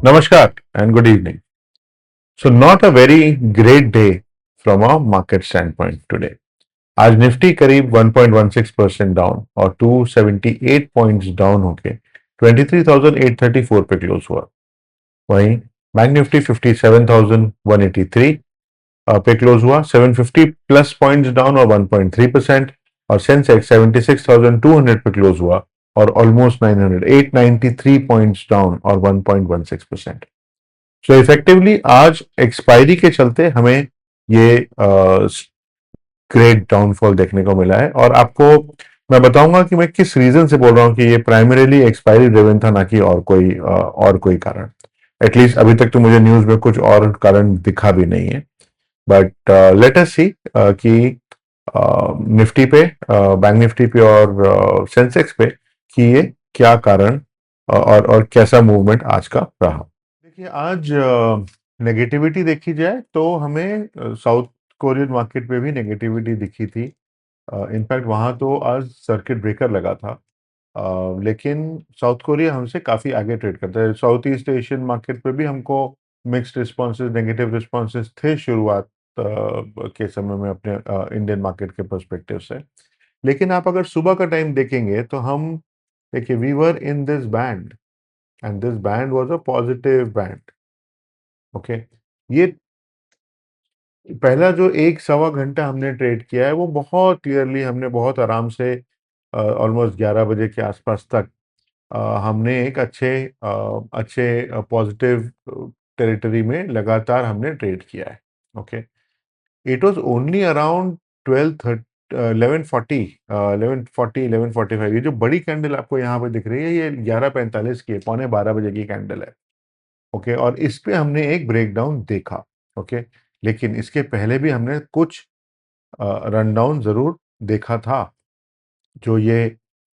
Namaskar and good evening. So, not a very great day from a market standpoint today. आज Nifty करीब 1.16% down और 278 points down होके 23,834 पे close हुआ। वहीं बैंक निफ्टी 57,183 पे क्लोज हुआ, 750 प्लस पॉइंट्स डाउन और 1.3%। और सेंसेक्स 76,200 पे क्लोज हुआ और ऑलमोस्ट 900 893 पॉइंट्स डाउन और 1.16%। सो इफेक्टिवली आज एक्सपायरी के चलते हमें ये ग्रेट डाउनफॉल देखने को मिला है। और आपको मैं बताऊंगा कि मैं किस रीजन से बोल रहा हूं कि ये प्राइमरीली एक्सपायरी ड्रिवन था, ना कि और कोई कारण। एटलीस्ट अभी तक तो मुझे न्यूज में कुछ और कारण दिखा भी नहीं है। बट लेट अस सी कि निफ्टी पे, बैंक निफ्टी पे और सेंसेक्स पे कि ये क्या कारण और कैसा मूवमेंट आज का रहा। देखिए, आज नेगेटिविटी देखी जाए तो हमें साउथ कोरियन मार्केट पे भी नेगेटिविटी दिखी थी। इनफैक्ट वहाँ तो आज सर्किट ब्रेकर लगा था। लेकिन साउथ कोरिया हमसे काफ़ी आगे ट्रेड करता है। साउथ ईस्ट एशियन मार्केट पे भी हमको मिक्स्ड रिस्पॉन्सेज, नेगेटिव रिस्पॉन्सेज थे शुरुआत के समय में अपने इंडियन मार्केट के पर्सपेक्टिव से। लेकिन आप अगर सुबह का टाइम देखेंगे तो हम देखिए, we were in this band and this band was a positive band. Okay, ये पहला जो एक सवा घंटा हमने ट्रेड किया है वो बहुत क्लियरली हमने बहुत आराम से ऑलमोस्ट 11 बजे के आसपास तक हमने एक अच्छे पॉजिटिव टेरिटरी में लगातार हमने ट्रेड किया है। Okay, it was only around 11:40 11:45। ये जो बड़ी कैंडल आपको यहाँ पे दिख रही है ये 11:45 की है, 11:45 की कैंडल है। ओके, और इस पे हमने एक ब्रेकडाउन देखा। ओके, लेकिन इसके पहले भी हमने कुछ रन डाउन जरूर देखा था। जो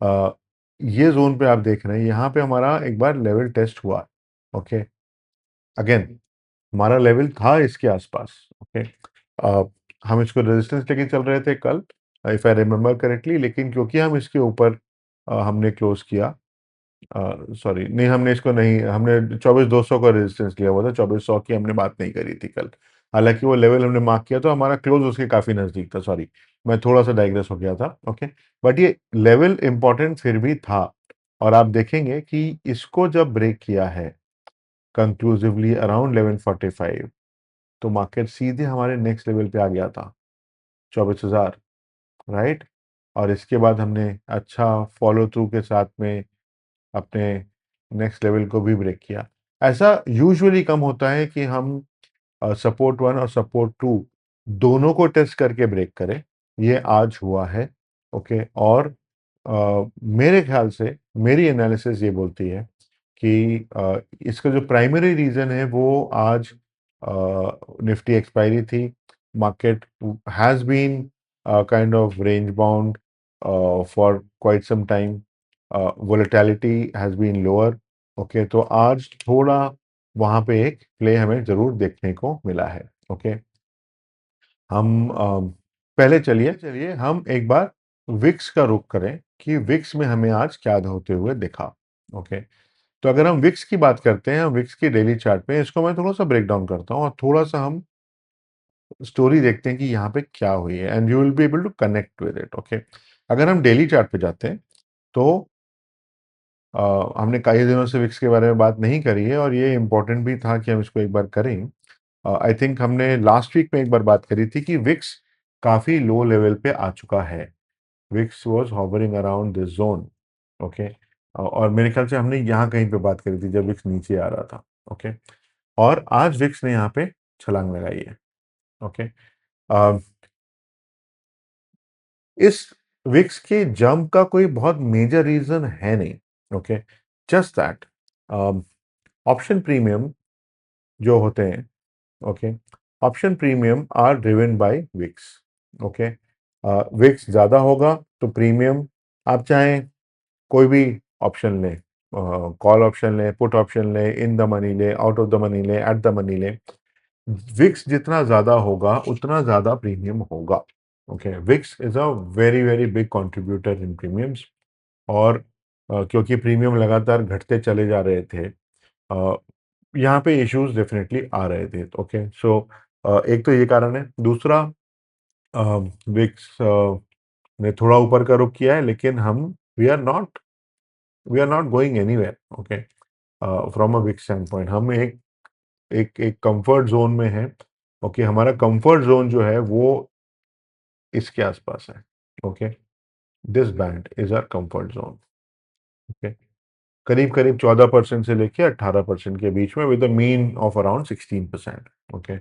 अ, ये जोन पे आप देख रहे हैं, यहाँ पे हमारा एक बार लेवल टेस्ट हुआ। ओके, अगेन हमारा लेवल था इसके आसपास। ओके, हम इसको रेजिस्टेंस लेके चल रहे थे कल, इफ आई रिमेम्बर करेक्टली। लेकिन क्योंकि हम इसके ऊपर हमने क्लोज किया, सॉरी नहीं, हमने इसको नहीं, हमने 24,200 का रेजिस्टेंस लिया हुआ था, 2400 की हमने बात नहीं करी थी कल। हालांकि वो लेवल हमने मार्क किया तो हमारा क्लोज उसके काफी नजदीक था। सॉरी, मैं थोड़ा सा डाइग्रेस हो गया था। ओके, बट ये लेवल इंपॉर्टेंट फिर भी था। और आप देखेंगे कि इसको जब ब्रेक किया है कंक्लूसिवली अराउंड 11:45, तो मार्केट सीधे हमारे नेक्स्ट लेवल पे आ गया था, 24,000, राइट। और इसके बाद हमने अच्छा फॉलो थ्रू के साथ में अपने नेक्स्ट लेवल को भी ब्रेक किया। ऐसा यूजुअली कम होता है कि हम सपोर्ट वन और सपोर्ट टू दोनों को टेस्ट करके ब्रेक करें। ये आज हुआ है। ओके, और मेरे ख्याल से मेरी एनालिसिस ये बोलती है कि इसका जो प्राइमरी रीजन है वो आज निफ्टी एक्सपायरी थी। Market has been kind of range bound for quite some time. Volatility has been lower. Okay, तो आज थोड़ा वहां पे एक प्ले हमें जरूर देखने को मिला है। ओके, हम पहले चलिए चलिए हम एक बार विक्स का रुख करें कि विक्स में हमें आज क्या होते हुए दिखा। ओके, तो अगर हम विक्स की बात करते हैं, विक्स की डेली चार्ट पे, इसको मैं थोड़ा सा ब्रेक डाउन करता हूँ और थोड़ा सा हम स्टोरी देखते हैं कि यहाँ पे क्या हुई है and you will be able to connect with it. Okay, अगर हम डेली चार्ट पे जाते हैं तो हमने कई दिनों से विक्स के बारे में बात नहीं करी है और ये इम्पोर्टेंट भी था कि हम इसको एक बार करें। आई थिंक हमने लास्ट वीक में एक बार बात करी थी कि विक्स काफ़ी लो लेवल पे आ चुका है। VIX was hovering around this zone. Okay, और मेरे ख्याल से हमने यहाँ कहीं पे बात करी थी जब विक्स नीचे आ रहा था। ओके, और आज विक्स ने यहाँ पे छलांग लगाई है। ओके, इस विक्स के जंप का कोई बहुत मेजर रीजन है नहीं। Okay, just that option premium जो होते हैं, okay, option premium are driven by VIX. Okay, VIX ज्यादा होगा तो प्रीमियम, आप चाहें कोई भी ऑप्शन लें, कॉल ऑप्शन लें, पुट ऑप्शन लें, इन द मनी लें, आउट ऑफ द मनी लें, एट द मनी लें, विक्स जितना ज्यादा होगा उतना ज्यादा प्रीमियम होगा। Okay, VIX is a very very big contributor in premiums. और क्योंकि प्रीमियम लगातार घटते चले जा रहे थे, यहाँ पे इश्यूज डेफिनेटली आ रहे थे। ओके, सो एक तो ये कारण है। दूसरा, विक्स ने थोड़ा ऊपर का रुख किया है, लेकिन हम we are not going anywhere. Okay, from a VIX standpoint हम एक एक एक कंफर्ट जोन में है। ओके, हमारा कंफर्ट जोन जो है वो इसके आसपास है। Okay, this band is our comfort zone. Okay, करीब करीब 14% से लेके 18% के बीच में, with a mean of around 16%। Okay,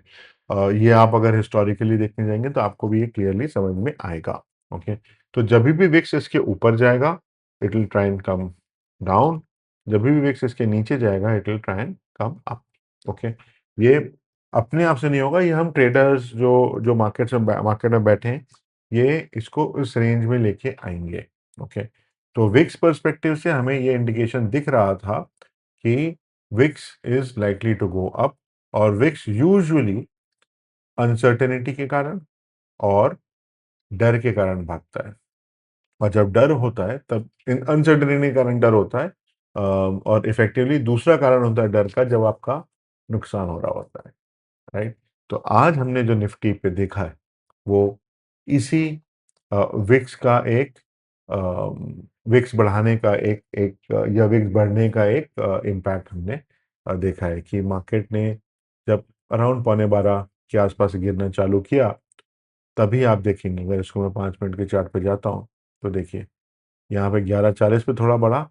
ये आप अगर हिस्टोरिकली देखने जाएंगे तो आपको भी ये क्लियरली समझ में आएगा। ओके, तो जब भी विक्स इसके ऊपर जाएगा it will try and come down, जब भी विक्स इसके नीचे जाएगा it will try and come up. Okay, ये अपने आप से नहीं होगा, ये हम ट्रेडर्स जो जो मार्केट में बैठे हैं ये इसको इस रेंज में लेके आएंगे। ओके, तो विक्स पर्सपेक्टिव से हमें ये इंडिकेशन दिख रहा था कि VIX is likely to go up, और विक्स यूजुअली अनसर्टेनिटी के कारण और डर के कारण भागता है। और जब डर होता है तब अनसर्टेनिटी के कारण डर होता है, और इफेक्टिवली दूसरा कारण होता है डर का जब आपका नुकसान हो रहा होता है। राइट, तो आज हमने जो निफ्टी पे देखा है वो इसी विक्स का एक विक्स बढ़ाने का एक एक या विक्स बढ़ने का एक इम्पैक्ट हमने देखा है कि मार्केट ने जब अराउंड 11:15 के आसपास गिरना चालू किया, तभी आप देखेंगे, अगर इसको मैं 5 मिनट के चार्ट पे जाता हूँ तो देखिए यहाँ पे 11:40 पे थोड़ा बढ़ा,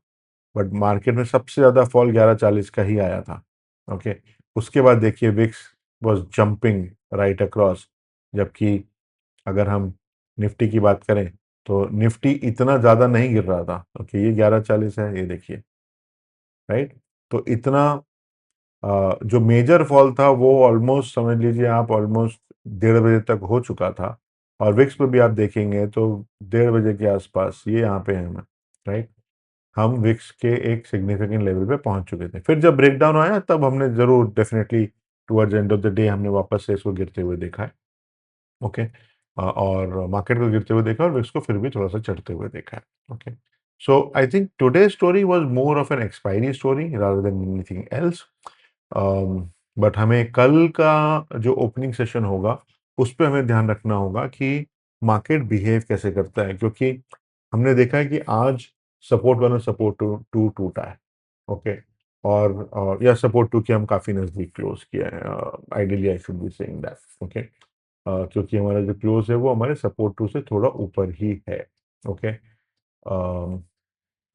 बट मार्केट में सबसे ज़्यादा फॉल 11:40 का ही आया था। ओके, उसके बाद देखिए VIX was jumping right across, जबकि अगर हम निफ्टी की बात करें तो निफ्टी इतना ज़्यादा नहीं गिर रहा था। ओके, ये 11:40 है, ये देखिए। राइट, तो इतना जो मेजर फॉल था वो ऑलमोस्ट समझ लीजिए आप ऑलमोस्ट 1:30 बजे तक हो चुका था, और विक्स पे भी आप देखेंगे तो 1:30 बजे के आसपास ये यहाँ पे है। राइट, हम विक्स के एक सिग्निफिकेंट लेवल पे पहुंच चुके थे। फिर जब ब्रेकडाउन आया तब हमने जरूर definitely towards end of the day हमने वापस से इसको गिरते हुए देखा है। ओके, और मार्केट को गिरते हुए देखा और विक्स को फिर भी थोड़ा सा चढ़ते हुए देखा है। Okay, so I think today story was more of an expiry story rather than anything else. But हमें कल का जो ओपनिंग सेशन होगा उस पे हमें ध्यान रखना होगा कि मार्केट बिहेव कैसे करता है, क्योंकि हमने देखा है कि आज सपोर्ट वन और सपोर्ट टू टू टूटा है। ओके, और या सपोर्ट टू के हम काफी नजदीक क्लोज किया है, ideally I should be saying that. Okay, क्योंकि हमारा जो क्लोज है वो हमारे सपोर्ट टू से थोड़ा ऊपर ही है। ओके,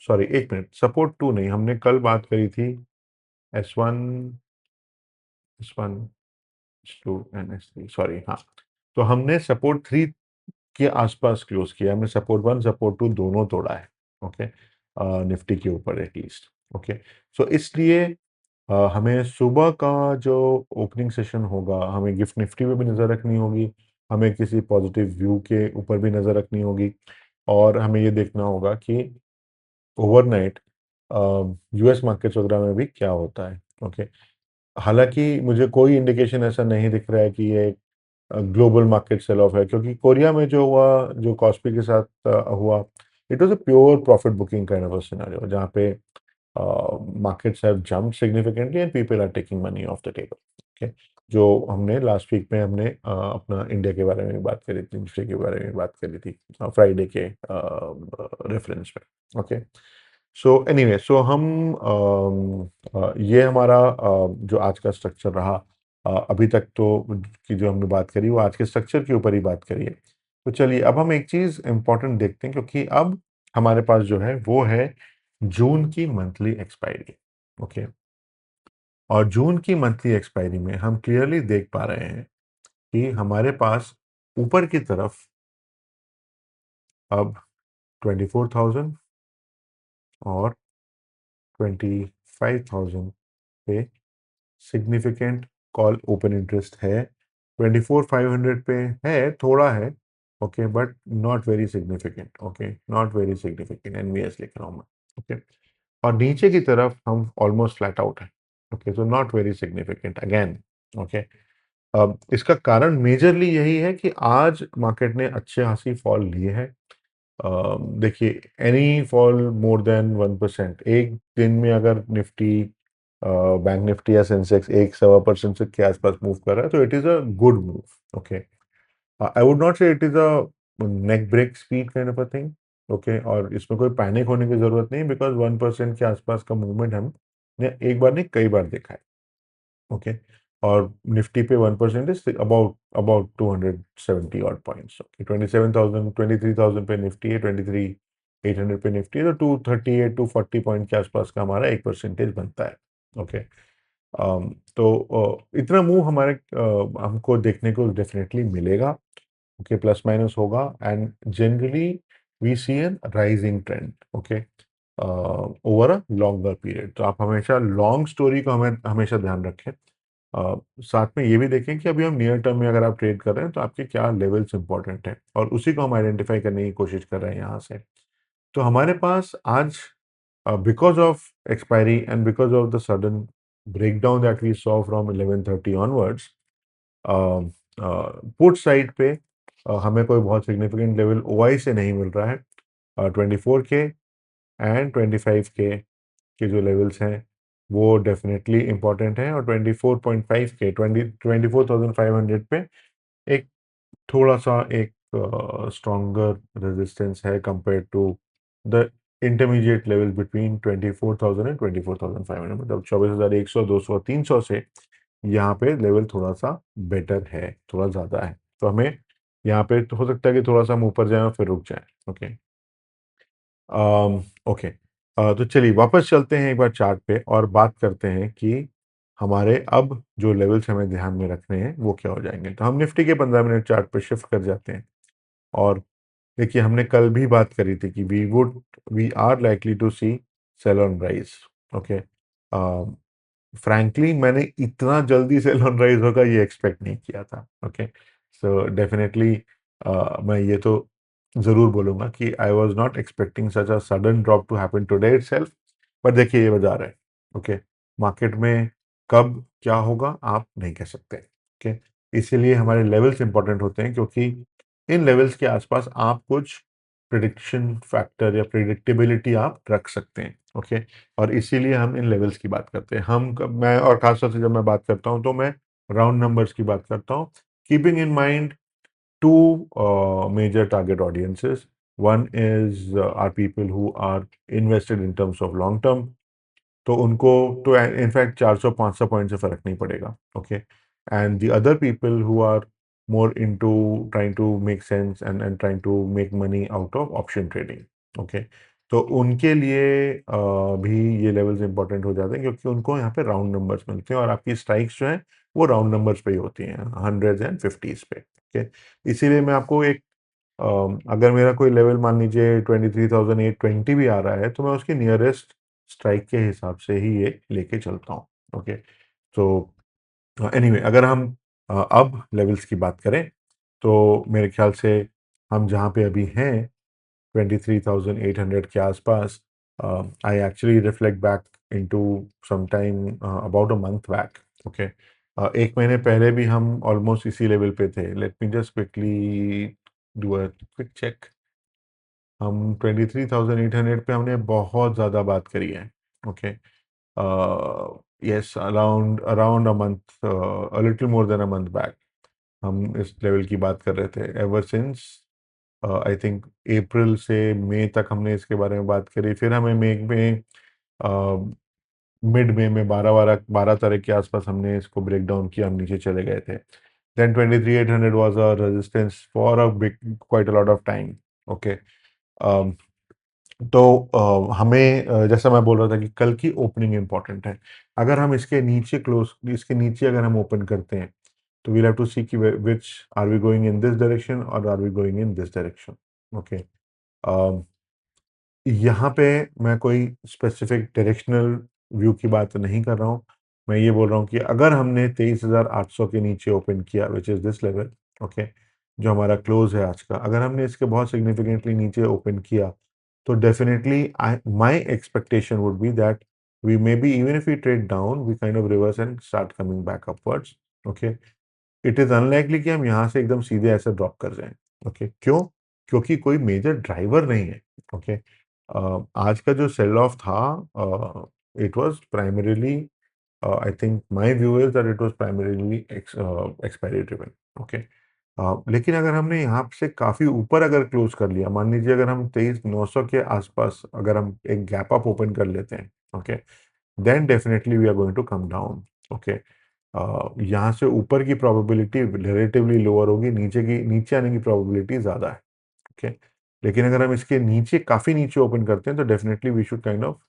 सॉरी एक मिनट, सपोर्ट टू नहीं, हमने कल बात करी थी S1, S1, S2 and S3, sorry हाँ। तो हमने सपोर्ट 3 के आसपास क्लोज किया, हमने सपोर्ट 1 सपोर्ट 2 दोनों तोड़ा है। ओके, निफ्टी के ऊपर एटलीस्ट। ओके, सो इसलिए हमें सुबह का जो ओपनिंग सेशन होगा हमें गिफ्ट निफ्टी पे भी नज़र रखनी होगी, हमें किसी पॉजिटिव व्यू के ऊपर भी नज़र रखनी होगी, और हमें ये देखना होगा कि ओवरनाइट यूएस मार्केट्स वगैरह में भी क्या होता है। ओके, हालांकि मुझे कोई इंडिकेशन ऐसा नहीं दिख रहा है कि ये ग्लोबल मार्केट सेल ऑफ है, क्योंकि कोरिया में जो हुआ, जो कॉस्पी के साथ हुआ, it was a pure profit booking kind of a scenario, जहाँ पे markets have jumped significantly and people are taking money off the table. Okay, जो हमने लास्ट वीक में हमने अपना इंडिया के बारे में भी बात करी थी, निफ्टी के बारे में भी बात करी थी फ्राइडे के रेफरेंस में। ओके, सो एनीवे, सो हम ये हमारा जो आज का स्ट्रक्चर रहा, अभी तक तो की जो हमने बात करी वो आज के स्ट्रक्चर के ऊपर ही बात करी है। तो चलिए अब हम एक चीज़ इम्पोर्टेंट देखते हैं, क्योंकि अब हमारे पास जो है वो है जून की मंथली एक्सपायरी। ओके, और जून की मंथली एक्सपायरी में हम क्लियरली देख पा रहे हैं कि हमारे पास ऊपर की तरफ अब 24,000 और 25,000 पे सिग्निफिकेंट कॉल ओपन इंटरेस्ट है। 24,500 पे है, थोड़ा है। Okay, but not very significant. Okay, not very significant, NVS लिख रहा हूँ मैं। ओके, और नीचे की तरफ हम ऑलमोस्ट फ्लैट आउट है। Okay, so not very significant again. Okay, अब इसका कारण मेजरली यही है कि आज मार्केट ने अच्छे खासी फॉल लिए हैं। देखिए, एनी फॉल मोर देन 1% एक दिन में, अगर निफ्टी बैंक निफ्टी या सेंसेक्स 1-1.25% के आसपास मूव कर रहा है, तो it is a good move. Okay, I would not say it is a neck break speed kind of a thing. Okay, और इसमें कोई पैनिक होने की ज़रूरत नहीं, बिकॉज़ 1% के आसपास का मूवमेंट हमने एक बार नहीं कई बार देखा है। ओके, और निफ्टी पे 1% is about about 270 odd points. Okay, 27,000 23,000 पे निफ्टी है, 23,800 पे निफ्टी है, तो 238-240 पॉइंट के आसपास का हमारा 1% बनता है। ओके, तो इतना मूव हमारे हमको देखने को डेफिनेटली मिलेगा। ओके, प्लस माइनस होगा, and generally we see an rising trend. Okay, over a longer period, तो आप हमेशा लॉन्ग स्टोरी को हमें हमेशा ध्यान रखें। साथ में ये भी देखें कि अभी हम नियर टर्म में अगर आप ट्रेड कर रहे हैं तो आपके क्या लेवल्स इंपॉर्टेंट हैं, और उसी को हम आइडेंटिफाई करने की कोशिश कर रहे हैं यहाँ से। तो हमारे पास आज, because of expiry and because of the sudden breakdown that we saw from 11:30 onwards, put side पे हमें कोई बहुत सिग्निफिकेंट लेवल ओआई से नहीं मिल रहा है। 24K एंड 25K के जो लेवल्स हैं वो डेफिनेटली इंपॉर्टेंट हैं, और 24.5K 24,500 पे एक थोड़ा सा एक स्ट्रॉन्गर रेजिस्टेंस है compare to the intermediate level between 24,000 and 24,500, मतलब 24,100, 200, 300 से यहाँ पे लेवल थोड़ा सा बेटर है, थोड़ा ज़्यादा है, तो हमें यहाँ पे तो हो सकता है कि थोड़ा सा हम ऊपर जाए और फिर रुक जाए। ओके, ओके, तो चलिए वापस चलते हैं एक बार चार्ट पे और बात करते हैं कि हमारे अब जो लेवल्स हमें ध्यान में रखने हैं वो क्या हो जाएंगे। तो हम निफ्टी के 15 मिनट चार्ट पे शिफ्ट कर जाते हैं, और देखिए हमने कल भी बात करी थी कि we are likely to see sell on rise. Okay, frankly मैंने इतना जल्दी सेल ऑन राइज होगा ये एक्सपेक्ट नहीं किया था। ओके, सो डेफिनेटली मैं ये तो ज़रूर बोलूँगा कि I was not expecting such a sudden drop to happen today itself, पर देखिए ये बाजार है। ओके, मार्केट में कब क्या होगा आप नहीं कह सकते। ओके, इसीलिए हमारे लेवल्स इंपॉर्टेंट होते हैं, क्योंकि इन लेवल्स के आसपास आप कुछ प्रिडिक्शन फैक्टर या प्रिडिक्टेबिलिटी आप रख सकते हैं। ओके, और इसीलिए हम इन लेवल्स की बात करते हैं। मैं और खासतौर से जब मैं बात करता हूँ तो मैं राउंड नंबर्स की बात करता हूँ, keeping in mind two major target audiences. One is are people who are invested in terms of long term, तो उनको तो इनफैक्ट 400-500 पॉइंट से फर्क नहीं पड़ेगा। Okay, and the other people who are more into trying to make sense and trying to make money out of option trading. Okay, तो उनके लिए भी ये लेवल्स इंपॉर्टेंट हो जाते हैं, क्योंकि उनको यहाँ पे राउंड नंबर्स मिलते हैं, और आपकी स्ट्राइक्स जो हैं वो राउंड नंबर्स पे ही होती हैं, हंड्रेड्स एंड फिफ्टीज पे। ओके, इसीलिए मैं आपको एक अगर मेरा कोई लेवल मान लीजिए 23,820 भी आ रहा है, तो मैं उसके नियरेस्ट स्ट्राइक के हिसाब से ही ये लेके चलता हूँ। ओके, तो एनीवे अगर हम अब लेवल्स की बात करें, तो मेरे ख्याल से हम जहाँ पे अभी हैं 23,800 के आसपास, I actually reflect back into some time about a month back. Okay, एक महीने पहले भी हम ऑलमोस्ट इसी लेवल पे थे। Let me just quickly do a quick check. हम 23,800 पे हमने बहुत ज़्यादा बात करी है। Okay, yes, around around a month, a little more than a month back हम इस लेवल की बात कर रहे थे। Ever since I think April से मई तक हमने इसके बारे में बात करी, फिर हमें मई में मिड में 12 तारीख के आसपास हमने इसको ब्रेक डाउन किया, हम नीचे चले गए थे। Then 23,800 was a resistance for a big quite a lot of time. Okay, तो हमें जैसा मैं बोल रहा था कि कल की ओपनिंग इंपॉर्टेंट है। अगर हम इसके नीचे अगर हम ओपन करते हैं, तो वील हैव टू सी कि which are we going in this direction और are we going in this direction. Okay, यहाँ पे मैं कोई स्पेसिफिक डायरेक्शनल व्यू की बात नहीं कर रहा हूँ। मैं ये बोल रहा हूँ कि अगर हमने 23,800 के नीचे ओपन किया, which is this level, okay, जो हमारा क्लोज है आज का, अगर हमने इसके बहुत सिग्निफिकेंटली नीचे ओपन किया, तो definitely my expectation would be that we may be even if we trade down we kind of reverse and start coming back upwards. Okay, it is unlikely कि हम यहाँ से एकदम सीधे ऐसे ड्रॉप कर जाएं। ओके, क्यों? क्योंकि कोई मेजर ड्राइवर नहीं है। ओके, आज का जो सेल ऑफ था, it was primarily I think my view is that it was primarily expiry driven. Okay. लेकिन अगर हमने यहाँ से काफ़ी ऊपर अगर क्लोज कर लिया, मान लीजिए अगर हम 23,900 के आसपास अगर हम एक गैप अप ओपन कर लेते हैं, okay, then definitely we are going to come down. Okay, यहाँ से ऊपर की प्रोबेबिलिटी रिलेटिवली लोअर होगी, नीचे आने की प्रोबेबिलिटी ज़्यादा है। ओके, लेकिन अगर हम इसके नीचे काफ़ी नीचे ओपन करते हैं तो definitely we should kind of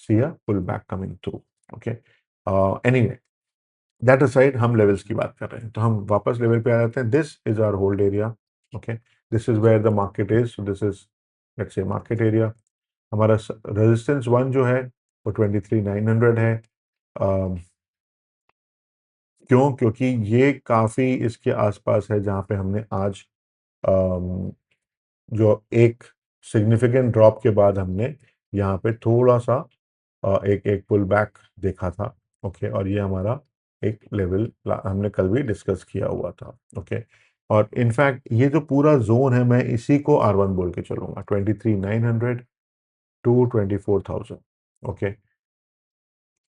see a pull back coming through. Okay, anyway, that aside हम लेवल्स की बात कर रहे हैं, तो हम वापस लेवल पे आ जाते हैं। This is our hold area. Okay, this is where the market is, so this is let's say market area. हमारा रेजिस्टेंस वन जो है वो 23,900 है। क्यों? क्योंकि ये काफ़ी इसके आसपास है जहाँ पे हमने आज अम, जो एक सिग्निफिकेंट ड्रॉप के बाद हमने यहाँ पे थोड़ा सा एक एक पुल बैक देखा था। ओके, और ये हमारा एक लेवल हमने कल भी डिस्कस किया हुआ था। ओके, और इनफैक्ट ये जो पूरा जोन है मैं इसी को R1 बोल के चलूंगा, 23,900 टू 24,000। ओके,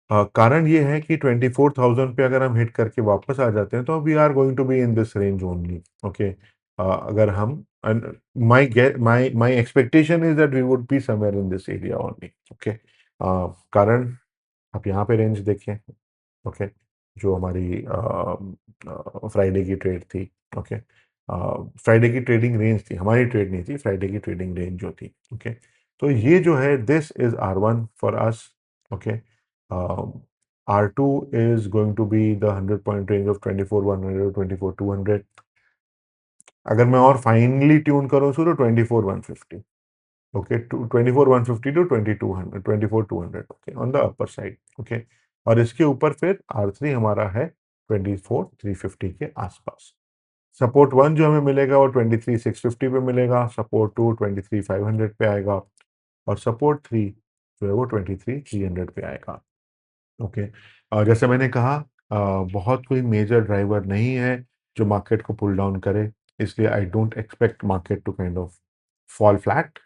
कारण ये है कि 24,000 पे अगर हम हिट करके वापस आ जाते हैं तो we are going to be in this range only. Okay, अगर हम my expectation is that we would be somewhere in this area only. Okay, कारण आप यहाँ पे रेंज देखें। ओके, जो हमारी फ्राइडे की ट्रेड थी। ओके, फ्राइडे की ट्रेडिंग रेंज थी, हमारी ट्रेड नहीं थी, फ्राइडे की ट्रेडिंग रेंज जो थी। ओके, तो ये जो है this is R1 for us. Okay, R2 is going to be the 100 point range of 24,100, 24,200। अगर मैं और फाइनली ट्यून करूँ तो 24,150। Okay, 24,150 to 2200, 24,200। Okay, on the upper side. Okay, और इसके ऊपर फिर R3 हमारा है 24,350 के आसपास। सपोर्ट वन जो हमें मिलेगा वो 23,650 पे मिलेगा, सपोर्ट टू 23,500 पे आएगा, और सपोर्ट थ्री जो है वो 23,300 पे आएगा। ओके, जैसे मैंने कहा, बहुत कोई मेजर ड्राइवर नहीं है जो मार्केट को पुल डाउन करे, इसलिए I don't expect market to kind of fall flat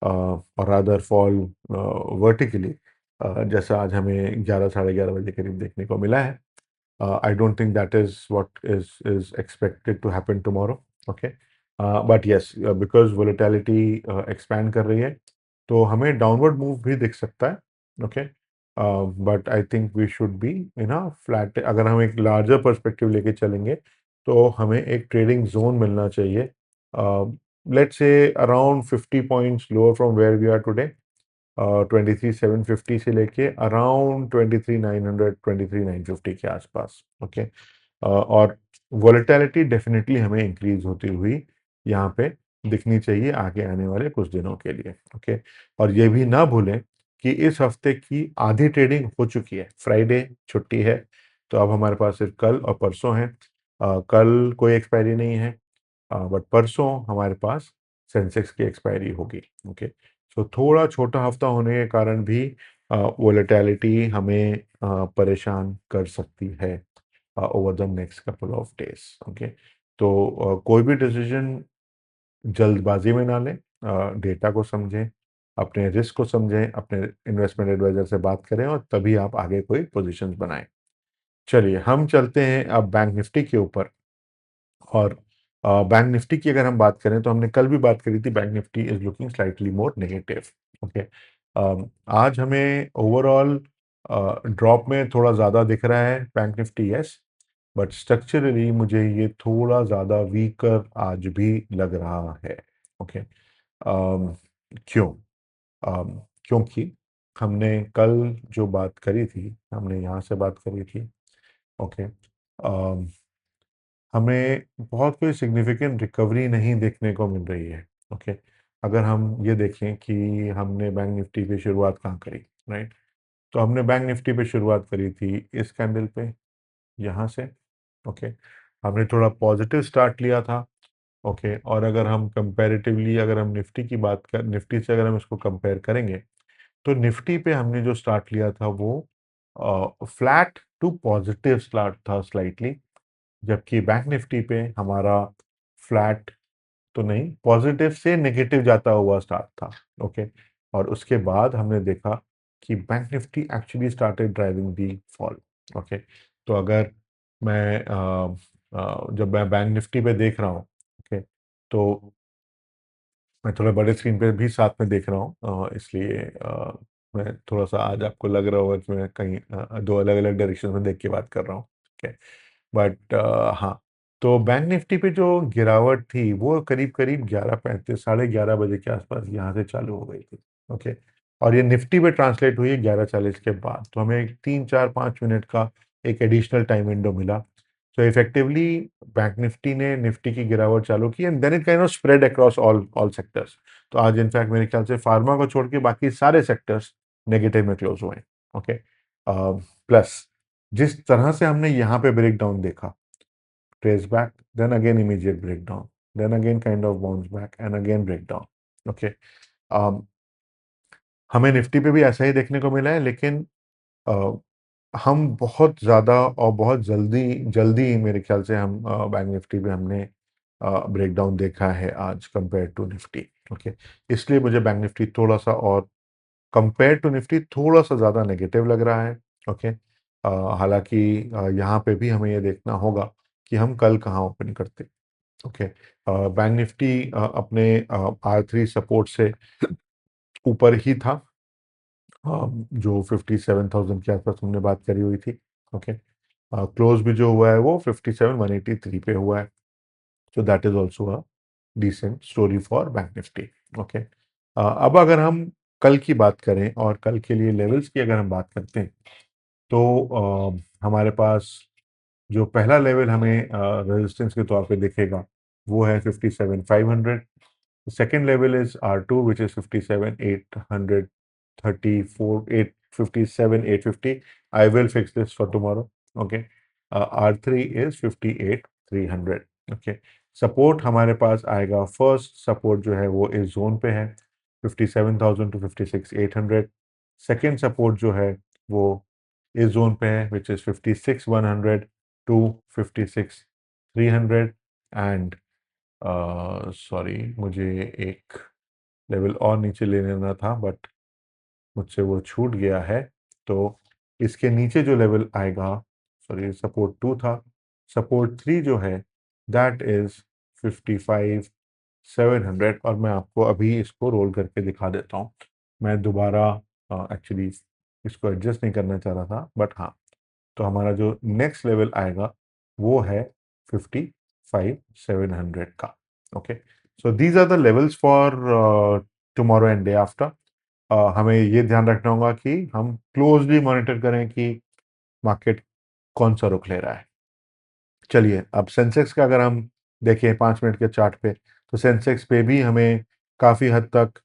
और रादर फॉल वर्टिकली, जैसा आज हमें 11 साढ़े 11 बजे करीब देखने को मिला है। I don't think that is what is expected to happen tomorrow. Okay, but yes, because volatility expand कर रही है, तो हमें डाउनवर्ड मूव भी दिख सकता है। Okay, but I think we should be in a flat. अगर हम एक लार्जर पर्सपेक्टिव लेके चलेंगे तो हमें एक ट्रेडिंग जोन मिलना चाहिए, let's say around 50 points lower from where we are today, 23,750 से लेके अराउंड 23,900, 23,950 के आसपास। ओके, और वॉलेटिलिटी डेफिनेटली हमें इंक्रीज होती हुई यहाँ पे दिखनी चाहिए आगे आने वाले कुछ दिनों के लिए। ओके, और ये भी ना भूलें कि इस हफ्ते की आधी ट्रेडिंग हो चुकी है, फ्राइडे छुट्टी है, तो अब हमारे पास सिर्फ कल और परसों है। कल कोई एक्सपायरी नहीं है, बट परसों हमारे पास सेंसेक्स की एक्सपायरी होगी। ओके, सो थोड़ा छोटा हफ्ता होने के कारण भी वोलेटिलिटी हमें परेशान कर सकती है over the next couple of days. Okay, तो कोई भी डिसीजन जल्दबाजी में ना लें, डेटा को समझें, अपने रिस्क को समझें, अपने इन्वेस्टमेंट एडवाइजर से बात करें और तभी आप आगे कोई पोजीशंस बनाएं। चलिए हम चलते हैं अब बैंक निफ्टी के ऊपर। और बैंक निफ्टी की अगर हम बात करें तो हमने कल भी बात करी थी, bank Nifty is looking slightly more negative. Okay, आज हमें ओवरऑल ड्रॉप में थोड़ा ज़्यादा दिख रहा है bank Nifty, yes, but structurally मुझे ये थोड़ा ज़्यादा वीकर आज भी लग रहा है। ओके, क्यों? क्योंकि हमने कल जो बात करी थी, हमने यहाँ से बात करी थी। ओके, हमें बहुत कोई सिग्निफिकेंट रिकवरी नहीं देखने को मिल रही है। ओके, अगर हम ये देखें कि हमने बैंक निफ्टी पे शुरुआत कहाँ करी, राइट, तो हमने बैंक निफ्टी पे शुरुआत करी थी इस कैंडल पे, यहाँ से। ओके, हमने थोड़ा पॉजिटिव स्टार्ट लिया था। ओके, और अगर हम कंपैरेटिवली अगर हम निफ्टी से अगर हम इसको कंपेयर करेंगे तो निफ्टी पे हमने जो स्टार्ट लिया था वो फ्लैट टू पॉजिटिव स्टार्ट था स्लाइटली, जबकि बैंक निफ्टी पे हमारा फ्लैट तो नहीं, पॉजिटिव से नेगेटिव जाता हुआ स्टार्ट था। ओके, और उसके बाद हमने देखा कि bank Nifty actually started driving the fall. Okay, तो अगर मैं जब मैं बैंक निफ्टी पे देख रहा हूँ, ओके, तो मैं थोड़ा बड़े स्क्रीन पे भी साथ में देख रहा हूँ, इसलिए मैं थोड़ा सा आज आपको लग रहा होगा कि मैं कहीं दो अलग अलग डायरेक्शन में देख के बात कर रहा हूँ, ठीक है। बट हाँ, तो बैंक निफ्टी पे जो गिरावट थी वो करीब करीब 11:35 11:30 बजे के आसपास यहाँ से चालू हो गई थी, ओके। और ये निफ्टी पे ट्रांसलेट हुई है 11:40 के बाद, तो हमें 3 4 5 मिनट का एक एडिशनल टाइम विंडो मिला। So effectively, बैंक निफ्टी ने निफ्टी की गिरावट चालू की and then it kind of spread across all all sectors. तो आज इनफैक्ट मेरे ख्याल से फार्मा को छोड़ के बाकी सारे सेक्टर्स नेगेटिव में क्लोज हुए हैं, ओके। प्लस जिस तरह से हमने यहाँ पे ब्रेक डाउन देखा, trace back, then again immediate break down, then again kind of bounce back and again break down, okay. हमें निफ्टी पे भी ऐसा ही देखने को मिला है, लेकिन अ, हम बहुत ज़्यादा और बहुत जल्दी जल्दी मेरे ख्याल से हम बैंक निफ्टी पे हमने ब्रेकडाउन देखा है आज कंपेयर टू निफ्टी, ओके। इसलिए मुझे बैंक निफ्टी थोड़ा सा और कंपेयर टू निफ्टी थोड़ा सा ज़्यादा नेगेटिव लग रहा है, ओके। हालांकि यहाँ पे भी हमें ये देखना होगा कि हम कल कहाँ ओपन करते, ओके। बैंक निफ्टी अपने R3 सपोर्ट से ऊपर ही था, जो 57,000 के आसपास हमने बात करी हुई थी, ओके। क्लोज भी जो हुआ है वो 57,183 पे हुआ है, so that is also a decent story for bank Nifty, okay. अब अगर हम कल की बात करें और कल के लिए लेवल्स की अगर हम बात करते हैं, तो हमारे पास जो पहला लेवल हमें रेजिस्टेंस के तौर पे दिखेगा वो है 57,500। Second level is R2 which is 57,834 857,850। I will fix this for tomorrow, okay. R3 is 58,300, okay। Support हमारे पास आएगा, फर्स्ट सपोर्ट जो है वो इस जोन पे है 57,000 to 56,800। सेकेंड सपोर्ट जो है वो इस जोन पे है which is 56,100 to 56,300। And sorry, मुझे एक लेवल और नीचे ले लेना था बट मुझसे वो छूट गया है। तो इसके नीचे जो लेवल आएगा, सॉरी सपोर्ट 2 था, सपोर्ट 3 जो है दैट इज 55,700। और मैं आपको अभी इसको रोल करके दिखा देता हूँ। मैं दोबारा एक्चुअली इसको एडजस्ट नहीं करना चाह रहा था, बट हाँ, तो हमारा जो नेक्स्ट लेवल आएगा वो है 55,700 का, okay. So these are the levels for tomorrow and day after. हमें ये ध्यान रखना होगा कि हम क्लोजली मॉनिटर करें कि मार्केट कौन सा रुख ले रहा है। चलिए, अब सेंसेक्स का अगर हम देखें 5 मिनट के चार्ट पे, तो सेंसेक्स पे भी हमें काफ़ी हद तक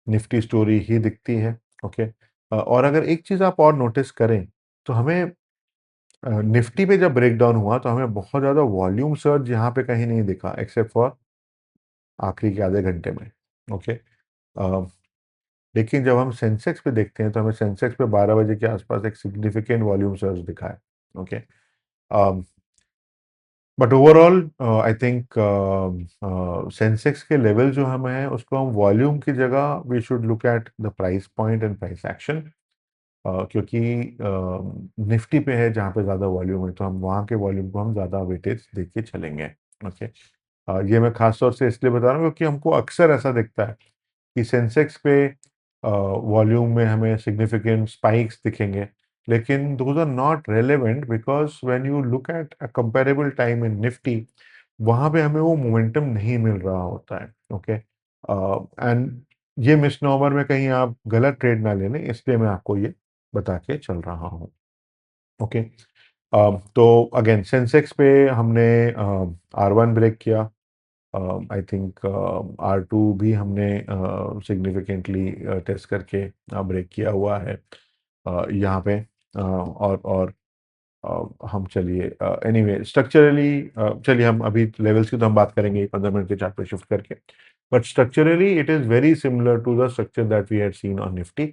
निफ्टी स्टोरी ही दिखती है, ओके। और अगर एक चीज़ आप और नोटिस करें, तो हमें निफ्टी पे जब ब्रेकडाउन हुआ तो हमें बहुत ज़्यादा वॉल्यूम सर्ज यहाँ पे कहीं नहीं दिखा एक्सेप्ट फॉर आखिरी के आधे घंटे में, ओके। लेकिन जब हम सेंसेक्स पे देखते हैं तो हमें सेंसेक्स पे 12 बजे के आसपास एक सिग्निफिकेंट वॉल्यूम सर्ज दिखा है, okay. But overall I think Sensex के लेवल जो हमें है उसको हम वॉल्यूम की जगह we should look at the price point and price action. क्योंकि निफ्टी पे है जहाँ पे ज़्यादा वॉल्यूम है, तो हम वहाँ के वॉल्यूम को हम ज़्यादा वेटेज देख के चलेंगे, ओके। ये मैं खास तौर से इसलिए बता रहा हूँ क्योंकि हमको अक्सर ऐसा दिखता है कि सेंसेक्स पे वॉल्यूम में हमें सिग्निफिकेंट स्पाइक्स दिखेंगे, लेकिन those are not relevant because when you look at a comparable time in Nifty, वहाँ पे हमें वो मोमेंटम नहीं मिल रहा होता है, ओके। एंड ये मिसनोमर में कहीं आप गलत ट्रेड ना ले लें, इसलिए मैं आपको ये बता के चल रहा हूँ, ओके। तो अगेन सेंसेक्स पे हमने R1 ब्रेक किया, आई थिंक R2 भी हमने सिग्निफिकेंटली टेस्ट करके ब्रेक किया हुआ है यहाँ पे। और हम चलिए एनीवे स्ट्रक्चरली, चलिए हम अभी लेवल्स की तो हम बात करेंगे 15 मिनट के चार्ट पे शिफ्ट करके, but structurally it is very similar to the structure that we had seen on Nifty.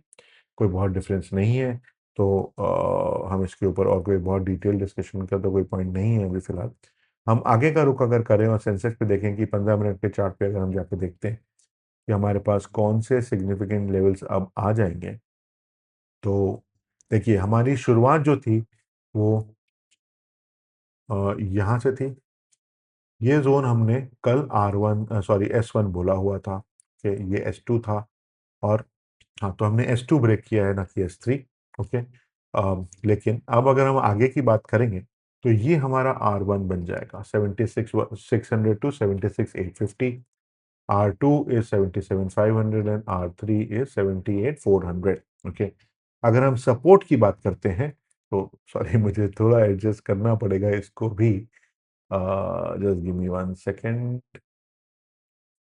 कोई बहुत डिफरेंस नहीं है। तो हम इसके ऊपर और कोई बहुत डिटेल डिस्कशन का तो कोई पॉइंट नहीं है अभी फिलहाल। हम आगे का रुख अगर करें और सेंसेक्स पे देखें कि 15 मिनट के चार्ट पे अगर हम जाके देखते हैं कि हमारे पास कौन से सिग्निफिकेंट लेवल्स अब आ जाएंगे, तो देखिए हमारी शुरुआत जो थी वो यहाँ से थी। ये जोन हमने कल S1 बोला हुआ था कि ये S2 था। और हाँ, तो हमने S2 ब्रेक किया है, ना कि S3। ओके। लेकिन अब अगर हम आगे की बात करेंगे तो ये हमारा R1 बन जाएगा 76,600 to 76,850। R2 is 77,500 and R3 is 78,400। Okay. अगर हम सपोर्ट की बात करते हैं तो सॉरी, मुझे थोड़ा एडजस्ट करना पड़ेगा इसको भी। Just give me 1 second.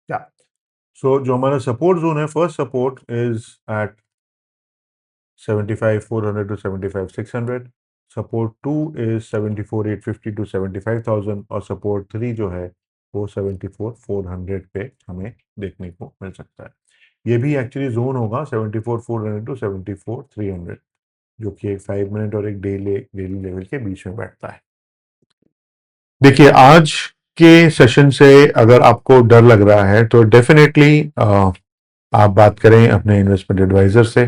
या सो जो हमारा सपोर्ट जोन है, first support is at 75,400 to 75,600। Support 2 is 74,850 to 75,000 और सपोर्ट 3 जो है वो 74,400 पे हमें देखने को मिल सकता है। ये भी एक्चुअली जोन होगा 74,400 टू 74,300, जो कि एक 5 मिनट और एक डेली डेली लेवल के बीच में बैठता है। देखिए आज के सेशन से अगर आपको डर लग रहा है तो डेफिनेटली आप बात करें अपने इन्वेस्टमेंट एडवाइजर से,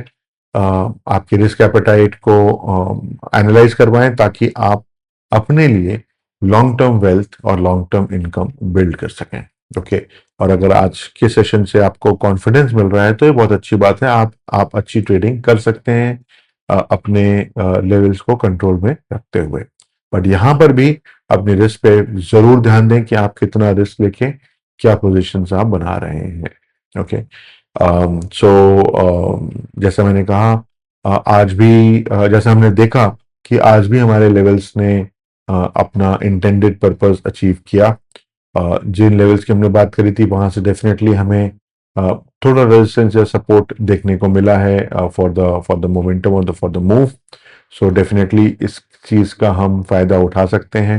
आपकी रिस्क एपेटाइट को एनालाइज करवाएं ताकि आप अपने लिए लॉन्ग टर्म वेल्थ और लॉन्ग टर्म इनकम बिल्ड कर सकें। ओके। और अगर आज के सेशन से आपको कॉन्फिडेंस मिल रहा है तो ये बहुत अच्छी बात है, आप अच्छी ट्रेडिंग कर सकते हैं अपने लेवल्स को कंट्रोल में रखते हुए। बट यहाँ पर भी अपनी रिस्क पे जरूर ध्यान दें कि आप कितना रिस्क लेके क्या पोजीशंस आप बना रहे हैं। ओके। सो जैसा मैंने कहा, आज भी जैसा हमने देखा कि आज भी हमारे लेवल्स ने अपना इंटेंडेड पर्पस अचीव किया। जिन लेवल्स की हमने बात करी थी वहां से डेफिनेटली हमें थोड़ा रेजिस्टेंस या सपोर्ट देखने को मिला है फॉर द मोमेंटम और for the move. So definitely इस चीज का हम फायदा उठा सकते हैं।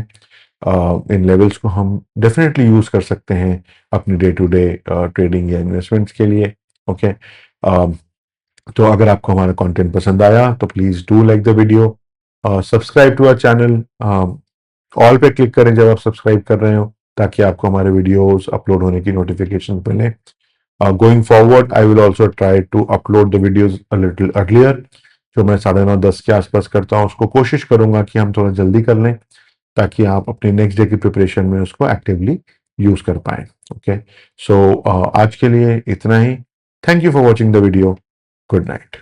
इन लेवल्स को हम डेफिनेटली यूज कर सकते हैं अपनी डे टू डे ट्रेडिंग या इन्वेस्टमेंट्स के लिए। ओके। तो अगर आपको हमारा कंटेंट पसंद आया तो please do like the video, subscribe to our channel, ऑल पे क्लिक करें जब आप सब्सक्राइब कर रहे हो ताकि आपको हमारे वीडियोस अपलोड होने की नोटिफिकेशन मिले। Going forward I will also try to upload the videos a little earlier. जो मैं 9:30-10 के आसपास करता हूँ उसको कोशिश करूंगा कि हम थोड़ा जल्दी कर लें ताकि आप अपने नेक्स्ट डे की प्रिपरेशन में उसको एक्टिवली यूज कर पाए। ओके। सो आज के लिए इतना ही। Thank you for watching the video. Good night.